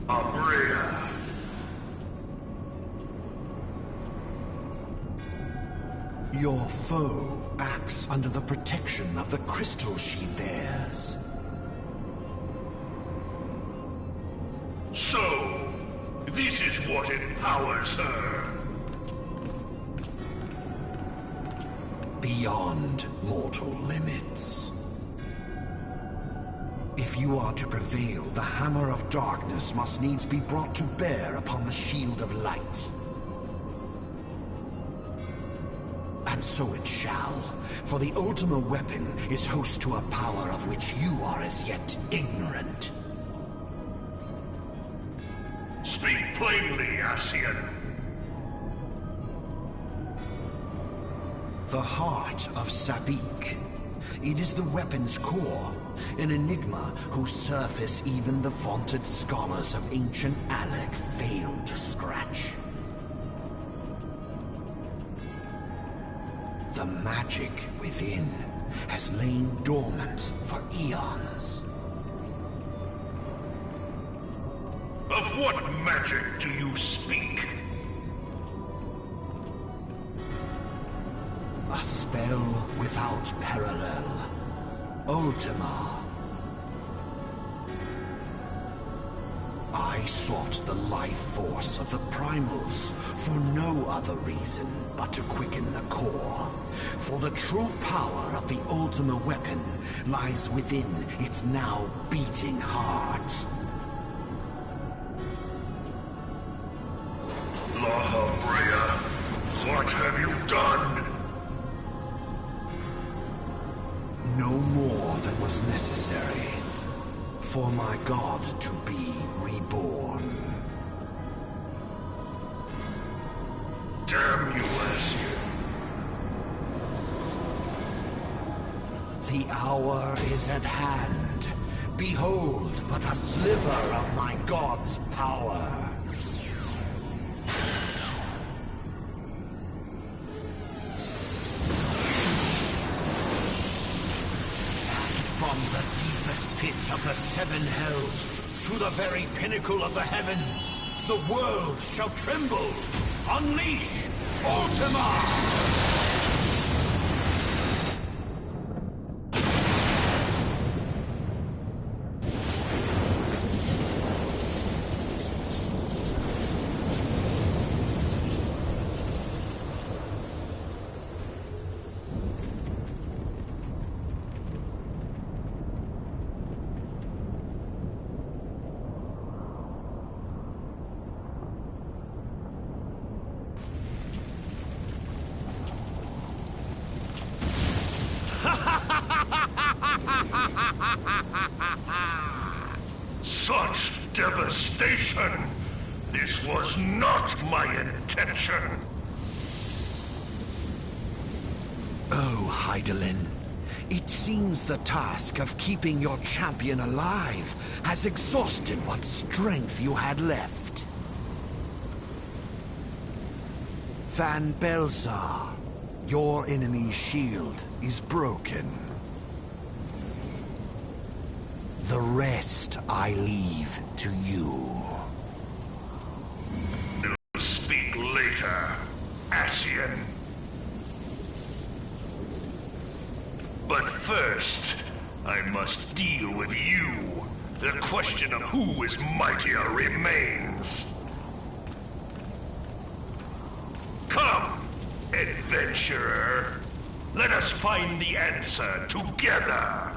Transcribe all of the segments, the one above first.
Abrea. Your foe acts under the protection of the crystal she bears. So, this is what empowers her. Beyond mortal limits. If you are to prevail, the Hammer of Darkness must needs be brought to bear upon the Shield of Light. And so it shall, for the Ultima weapon is host to a power of which you are as yet ignorant. Speak plainly, Ascian. The heart of Sabik. It is the weapon's core, an enigma whose surface even the vaunted scholars of ancient Alec failed to scratch. The magic within has lain dormant for eons. Of what magic do you speak? A spell without parallel. Ultima. I sought the life force of the primals for no other reason but to quicken the core. For the true power of the Ultima weapon lies within its now beating heart. Abrea, what have you done? No more than was necessary for my god to be reborn. Damn you, Ascian. The hour is at hand. Behold but a sliver of my god's power. From the deepest pit of the seven hells to the very pinnacle of the heavens, the world shall tremble. Unleash Ultima! Such devastation! This was not my intention! Oh, Hydaelyn. It seems the task of keeping your champion alive has exhausted what strength you had left. Van Belsar, your enemy's shield is broken. The rest I leave to you. We'll speak later, Ascian. But first, I must deal with you. The question of who is mightier remains. Come, adventurer. Let us find the answer together.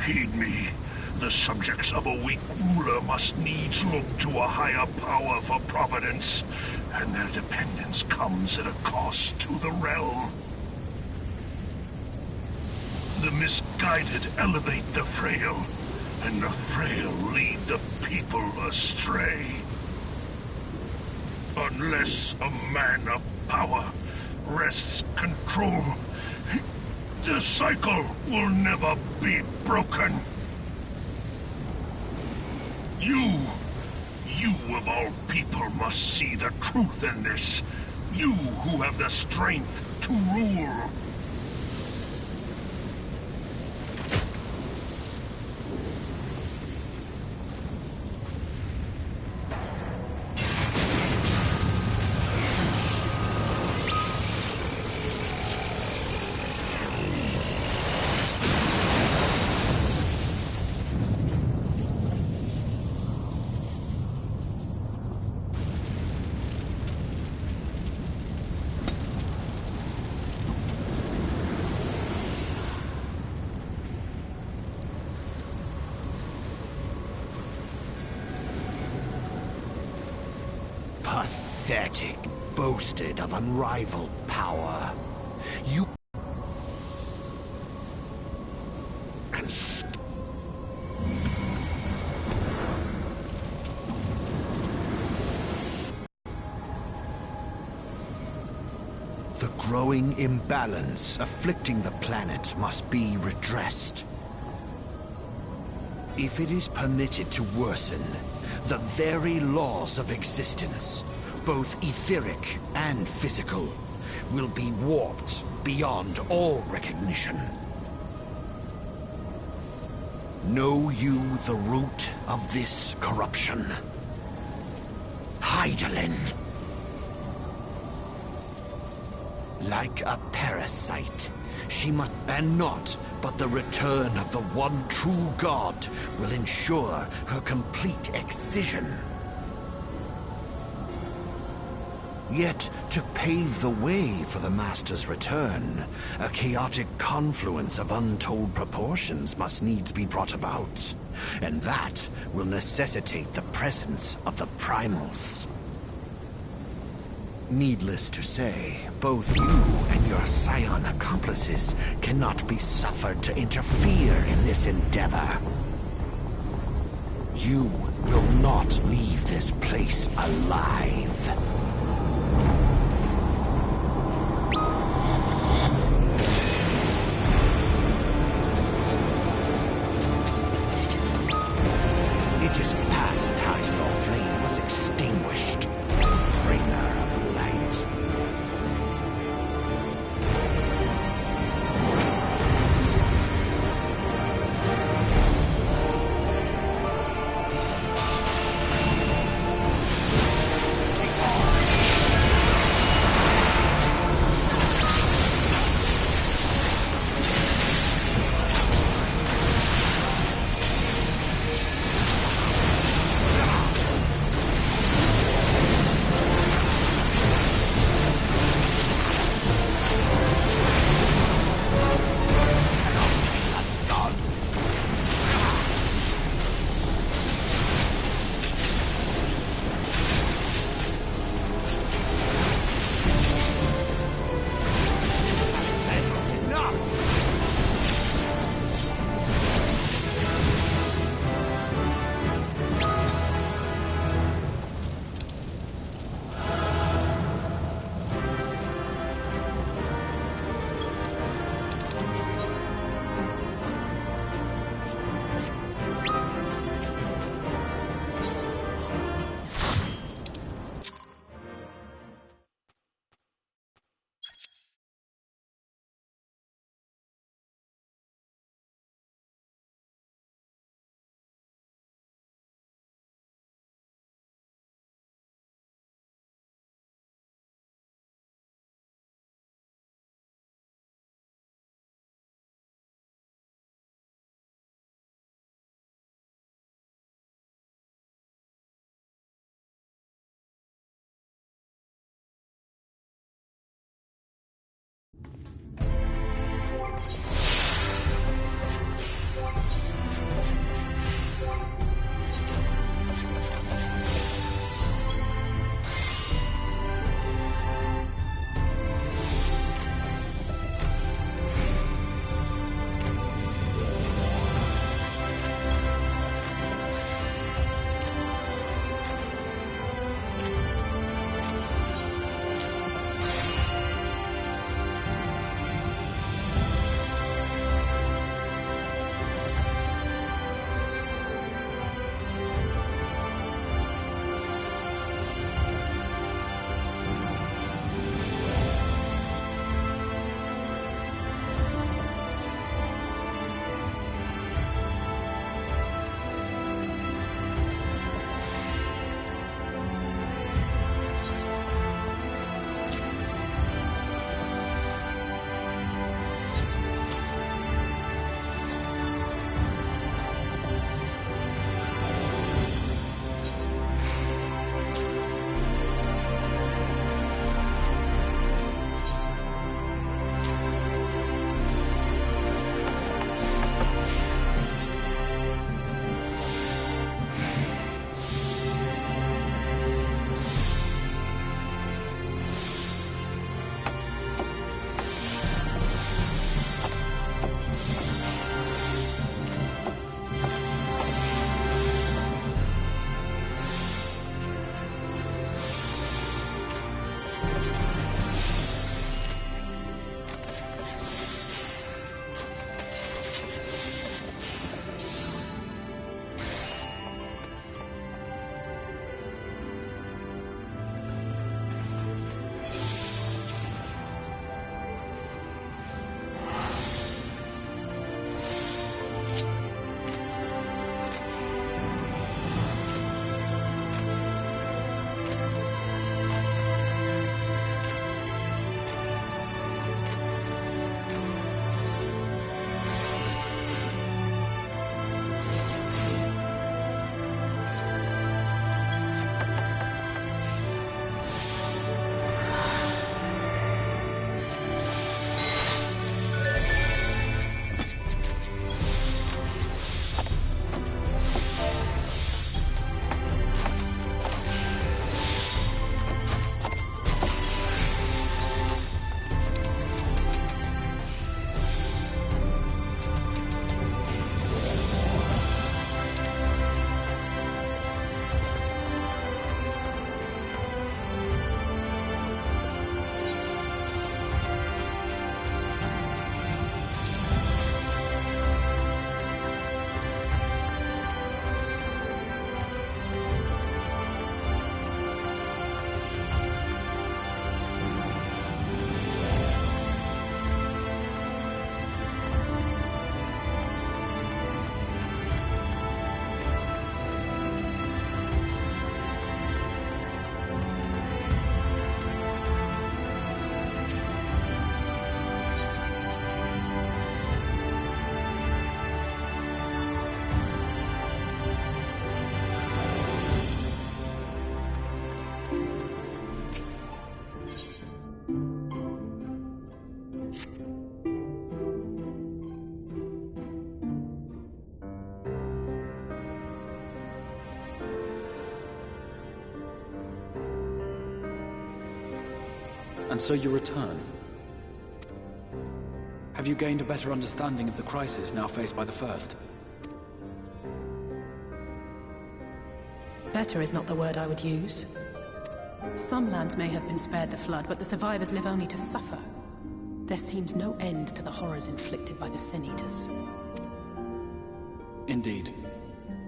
Heed me. The subjects of a weak ruler must needs look to a higher power for providence, and their dependence comes at a cost to the realm. The misguided elevate the frail, and the frail lead the people astray. Unless a man of power wrests control, the cycle will never be broken. You of all people must see the truth in this. You who have the strength to rule. Pathetic, boasted of unrivaled power. You can The growing imbalance afflicting the planet must be redressed. If it is permitted to worsen, the very laws of existence, both etheric and physical, will be warped beyond all recognition. Know you the root of this corruption? Hydaelyn. Like a parasite, she must, and not but the return of the one true god will ensure her complete excision. Yet, to pave the way for the Master's return, a chaotic confluence of untold proportions must needs be brought about, and that will necessitate the presence of the Primals. Needless to say, both you and your Scion accomplices cannot be suffered to interfere in this endeavor. You will not leave this place alive. It is past time your flame was extinguished, bringer of light. And so you return. Have you gained a better understanding of the crisis now faced by the First? Better is not the word I would use. Some lands may have been spared the flood, but the survivors live only to suffer. There seems no end to the horrors inflicted by the Sin Eaters. Indeed.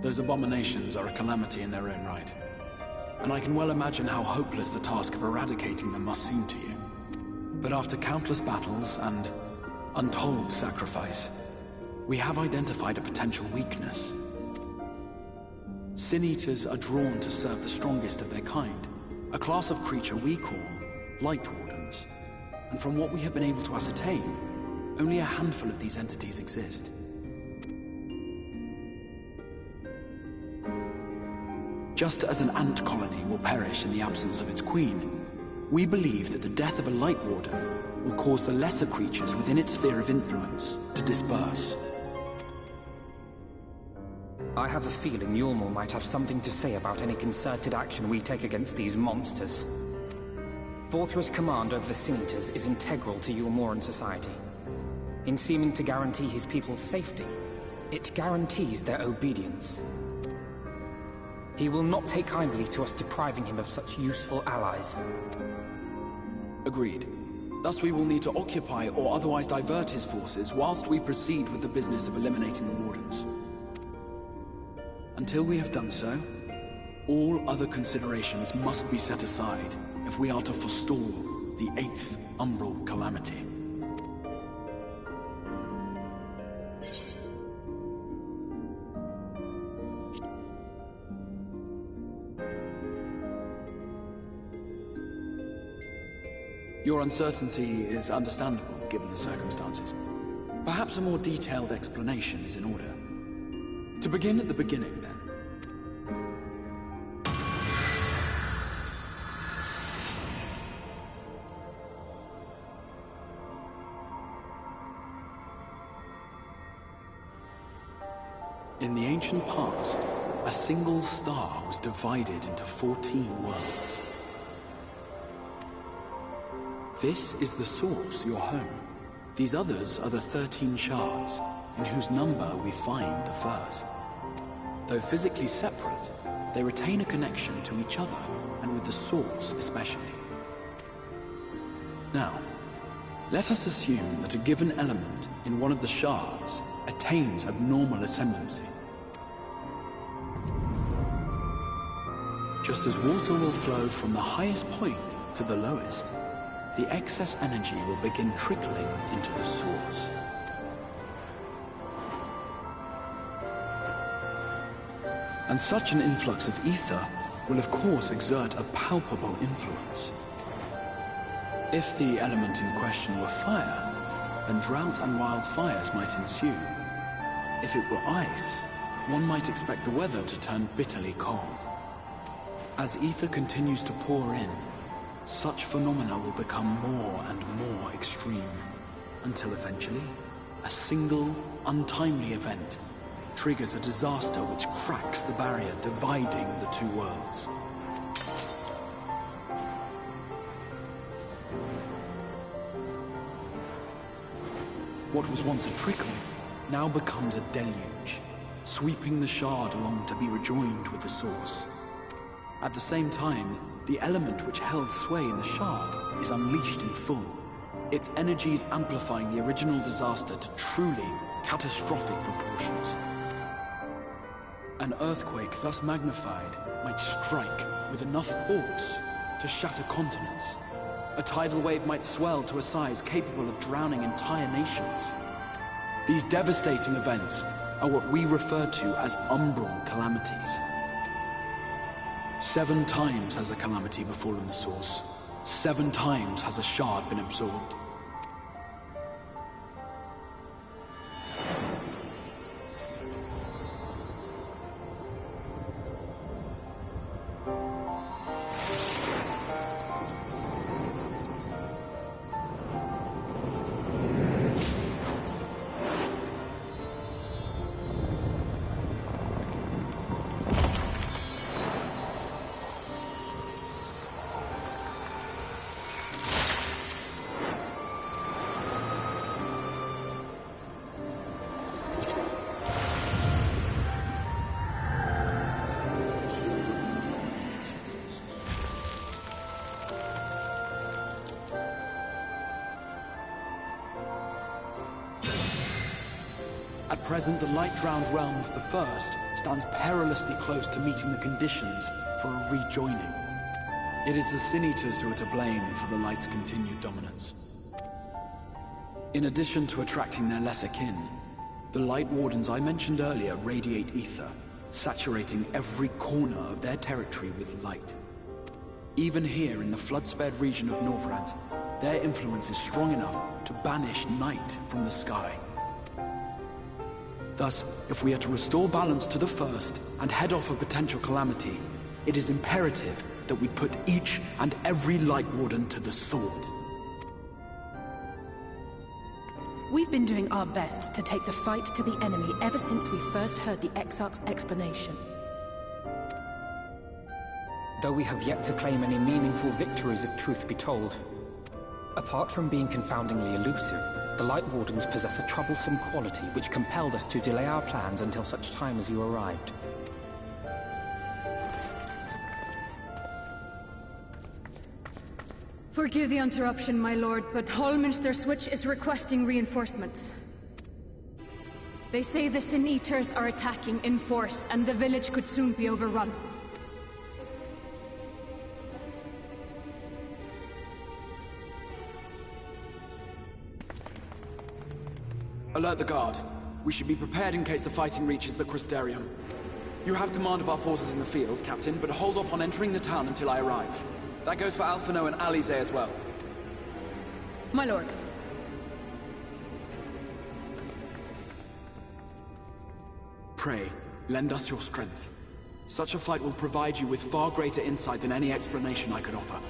Those abominations are a calamity in their own right. And I can well imagine how hopeless the task of eradicating them must seem to you. But after countless battles and untold sacrifice, we have identified a potential weakness. Sin Eaters are drawn to serve the strongest of their kind, a class of creature we call Light Wardens. And from what we have been able to ascertain, only a handful of these entities exist. Just as an ant colony will perish in the absence of its queen, we believe that the death of a Light Warden will cause the lesser creatures within its sphere of influence to disperse. I have a feeling Yulmur might have something to say about any concerted action we take against these monsters. Vorthra's command over the Sin Eaters is integral to Yulmuran society. In seeming to guarantee his people's safety, it guarantees their obedience. He will not take kindly to us depriving him of such useful allies. Agreed. Thus we will need to occupy or otherwise divert his forces whilst we proceed with the business of eliminating the Wardens. Until we have done so, all other considerations must be set aside if we are to forestall the 8th Umbral Calamity. Your uncertainty is understandable, given the circumstances. Perhaps a more detailed explanation is in order. To begin at the beginning, then. In the ancient past, a single star was divided into 14 worlds. This is the source, your home. These others are the 13 shards, in whose number we find the first. Though physically separate, they retain a connection to each other, and with the source especially. Now, let us assume that a given element in one of the shards attains abnormal ascendancy. Just as water will flow from the highest point to the lowest, the excess energy will begin trickling into the source. And such an influx of ether will of course exert a palpable influence. If the element in question were fire, then drought and wildfires might ensue. If it were ice, one might expect the weather to turn bitterly cold. As ether continues to pour in, such phenomena will become more and more extreme, until eventually, a single, untimely event triggers a disaster which cracks the barrier dividing the two worlds. What was once a trickle now becomes a deluge, sweeping the shard along to be rejoined with the source. At the same time, the element which held sway in the shard is unleashed in full, its energies amplifying the original disaster to truly catastrophic proportions. An earthquake thus magnified might strike with enough force to shatter continents. A tidal wave might swell to a size capable of drowning entire nations. These devastating events are what we refer to as umbral calamities. 7 times has a calamity befallen the source. 7 times has a shard been absorbed. At present, the light-drowned realm of the First stands perilously close to meeting the conditions for a rejoining. It is the Sin Eaters who are to blame for the light's continued dominance. In addition to attracting their lesser kin, the Light Wardens I mentioned earlier radiate ether, saturating every corner of their territory with light. Even here in the flood-spared region of Norvrant, their influence is strong enough to banish night from the sky. Thus, if we are to restore balance to the First and head off a potential calamity, it is imperative that we put each and every Light Warden to the sword. We've been doing our best to take the fight to the enemy ever since we first heard the Exarch's explanation. Though we have yet to claim any meaningful victories if truth be told. Apart from being confoundingly elusive, the Light Wardens possess a troublesome quality which compelled us to delay our plans until such time as you arrived. Forgive the interruption, my lord, but Hallminster Switch is requesting reinforcements. They say the Sin Eaters are attacking in force, and the village could soon be overrun. Alert the guard. We should be prepared in case the fighting reaches the Crystarium. You have command of our forces in the field, Captain, but hold off on entering the town until I arrive. That goes for Alphino and Alize as well. My lord. Pray, lend us your strength. Such a fight will provide you with far greater insight than any explanation I could offer.